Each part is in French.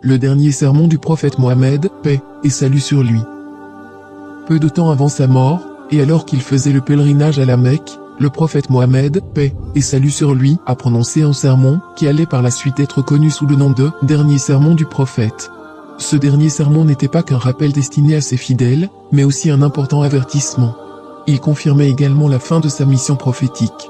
le dernier sermon du prophète Mohammed, paix et salut sur lui. Peu de temps avant sa mort, et alors qu'il faisait le pèlerinage à la Mecque, le prophète Mohammed, paix et salut sur lui, a prononcé un sermon qui allait par la suite être connu sous le nom de « dernier sermon du prophète ». Ce dernier sermon n'était pas qu'un rappel destiné à ses fidèles, mais aussi un important avertissement. Il confirmait également la fin de sa mission prophétique.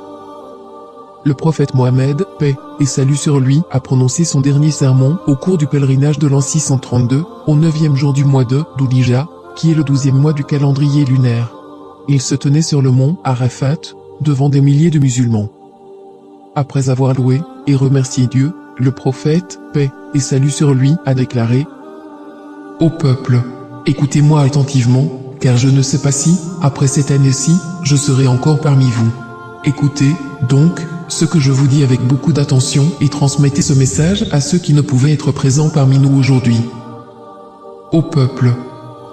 Le prophète Mohammed, paix et salut sur lui, a prononcé son dernier sermon au cours du pèlerinage de l'an 632, au 9e jour du mois de Dhul-Hijjah, qui est le 12e mois du calendrier lunaire. Il se tenait sur le mont Arafat, devant des milliers de musulmans. Après avoir loué et remercié Dieu, le prophète, paix et salut sur lui, a déclaré : Ô peuple, écoutez-moi attentivement, car je ne sais pas si, après cette année-ci, je serai encore parmi vous. Écoutez, donc, ce que je vous dis avec beaucoup d'attention et transmettez ce message à ceux qui ne pouvaient être présents parmi nous aujourd'hui. Ô peuple,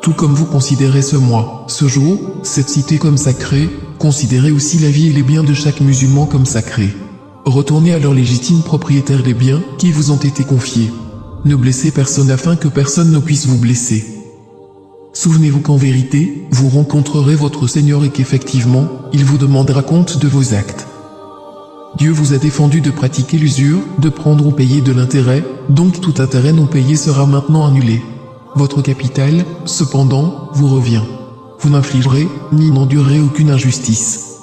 tout comme vous considérez ce mois, ce jour, cette cité comme sacrée, considérez aussi la vie et les biens de chaque musulman comme sacrés. Retournez à leurs légitimes propriétaires les biens qui vous ont été confiés. Ne blessez personne afin que personne ne puisse vous blesser. Souvenez-vous qu'en vérité, vous rencontrerez votre Seigneur et qu'effectivement, il vous demandera compte de vos actes. Dieu vous a défendu de pratiquer l'usure, de prendre ou payer de l'intérêt, donc tout intérêt non payé sera maintenant annulé. Votre capital, cependant, vous revient. Vous n'infligerez, ni n'endurerez aucune injustice.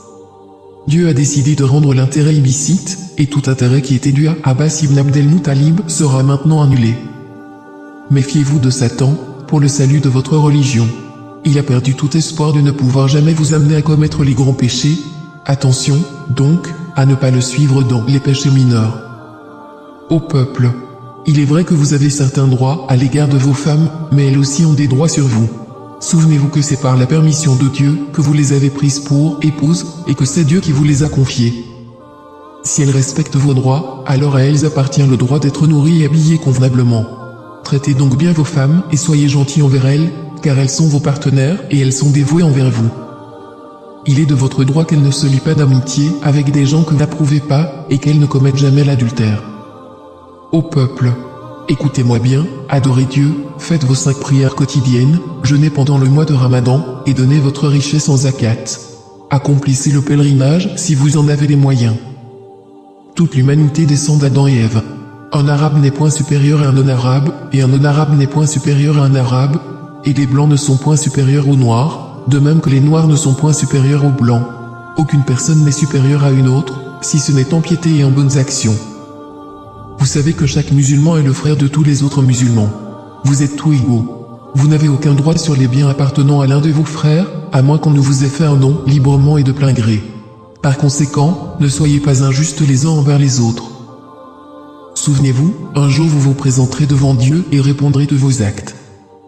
Dieu a décidé de rendre l'intérêt illicite, et tout intérêt qui était dû à Abbas ibn Abdel-Muttalib sera maintenant annulé. Méfiez-vous de Satan, pour le salut de votre religion. Il a perdu tout espoir de ne pouvoir jamais vous amener à commettre les grands péchés. Attention, donc, à ne pas le suivre dans les péchés mineurs. Ô peuple, il est vrai que vous avez certains droits à l'égard de vos femmes, mais elles aussi ont des droits sur vous. Souvenez-vous que c'est par la permission de Dieu que vous les avez prises pour épouses, et que c'est Dieu qui vous les a confiées. Si elles respectent vos droits, alors à elles appartient le droit d'être nourries et habillées convenablement. Traitez donc bien vos femmes et soyez gentils envers elles, car elles sont vos partenaires et elles sont dévouées envers vous. Il est de votre droit qu'elles ne se lient pas d'amitié avec des gens que vous n'approuvez pas et qu'elles ne commettent jamais l'adultère. Ô peuple, écoutez-moi bien, adorez Dieu, faites vos 5 prières quotidiennes, jeûnez pendant le mois de Ramadan et donnez votre richesse en zakat. Accomplissez le pèlerinage si vous en avez les moyens. Toute l'humanité descend d'Adam et Ève. Un arabe n'est point supérieur à un non-arabe, et un non-arabe n'est point supérieur à un arabe, et les blancs ne sont point supérieurs aux noirs, de même que les noirs ne sont point supérieurs aux blancs. Aucune personne n'est supérieure à une autre, si ce n'est en piété et en bonnes actions. Vous savez que chaque musulman est le frère de tous les autres musulmans. Vous êtes tous égaux. Vous n'avez aucun droit sur les biens appartenant à l'un de vos frères, à moins qu'on ne vous ait fait un don librement et de plein gré. Par conséquent, ne soyez pas injustes les uns envers les autres. Souvenez-vous, un jour vous vous présenterez devant Dieu et répondrez de vos actes.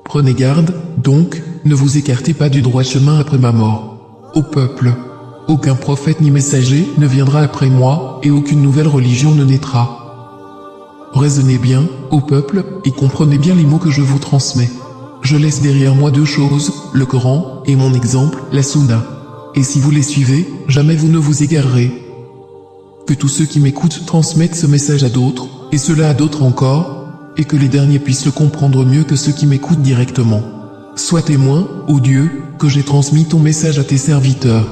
Prenez garde, donc, ne vous écartez pas du droit chemin après ma mort. Ô peuple, aucun prophète ni messager ne viendra après moi, et aucune nouvelle religion ne naîtra. Raisonnez bien, ô peuple, et comprenez bien les mots que je vous transmets. Je laisse derrière moi 2 choses, le Coran, et mon exemple, la Sunna. Et si vous les suivez, jamais vous ne vous égarerez. Que tous ceux qui m'écoutent transmettent ce message à d'autres, et cela à d'autres encore, et que les derniers puissent le comprendre mieux que ceux qui m'écoutent directement. Sois témoin, ô Dieu, que j'ai transmis ton message à tes serviteurs.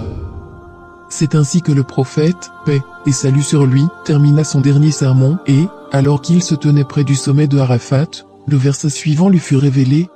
C'est ainsi que le prophète, paix et salut sur lui, termina son dernier sermon et, alors qu'il se tenait près du sommet de Arafat, le verset suivant lui fut révélé,